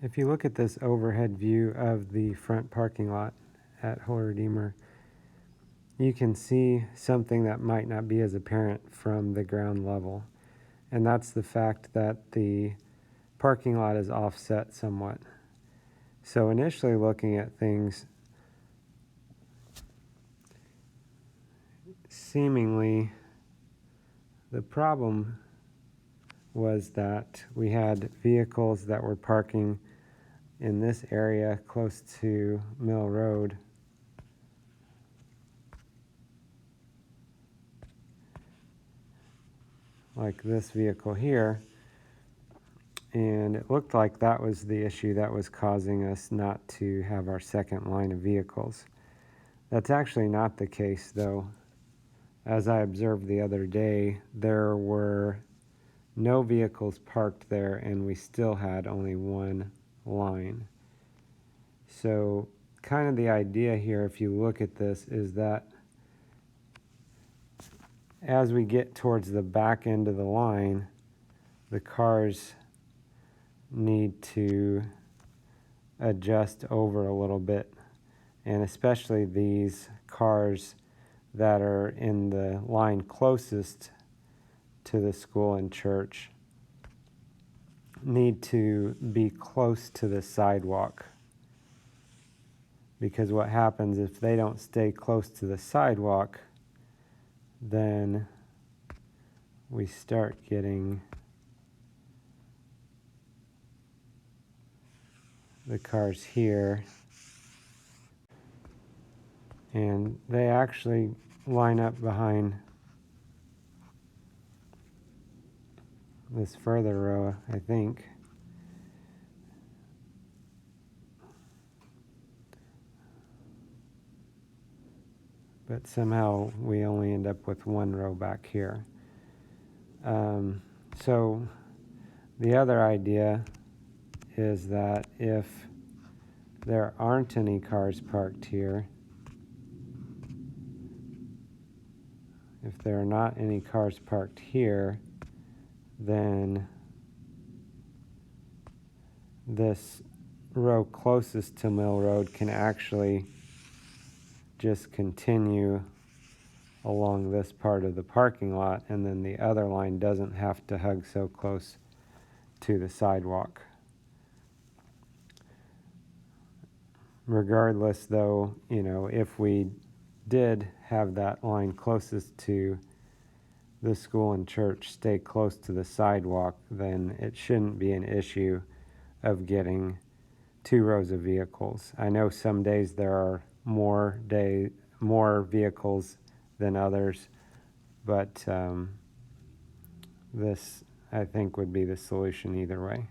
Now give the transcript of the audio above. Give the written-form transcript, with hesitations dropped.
If you look at this overhead view of the front parking lot at Holy Redeemer, you can see something that might not be as apparent from the ground level. And that's the fact that the parking lot is offset somewhat. So initially looking at things, seemingly the problem was that we had vehicles that were parking in this area close to Mill Road, like this vehicle here, and it looked like that was the issue that was causing us not to have our second line of vehicles. That's actually not the case, though. As I observed the other day, there were no vehicles parked there and we still had only one line. So kind of the idea here, if you look at this, is that as we get towards the back end of the line, the cars need to adjust over a little bit, and especially these cars that are in the line closest to the school and church need to be close to the sidewalk, because what happens if they don't stay close to the sidewalk, then we start getting the cars here, and they actually line up behind this further row, I think. But somehow we only end up with one row back here. So the other idea is that if there aren't any cars parked here, if there are not any cars parked here, then this row closest to Mill Road can actually just continue along this part of the parking lot, and then the other line doesn't have to hug so close to the sidewalk. Regardless, though, if we did have that line closest to the school and church stay close to the sidewalk, then it shouldn't be an issue of getting two rows of vehicles. I know some days there are more vehicles than others, but this, I think, would be the solution either way.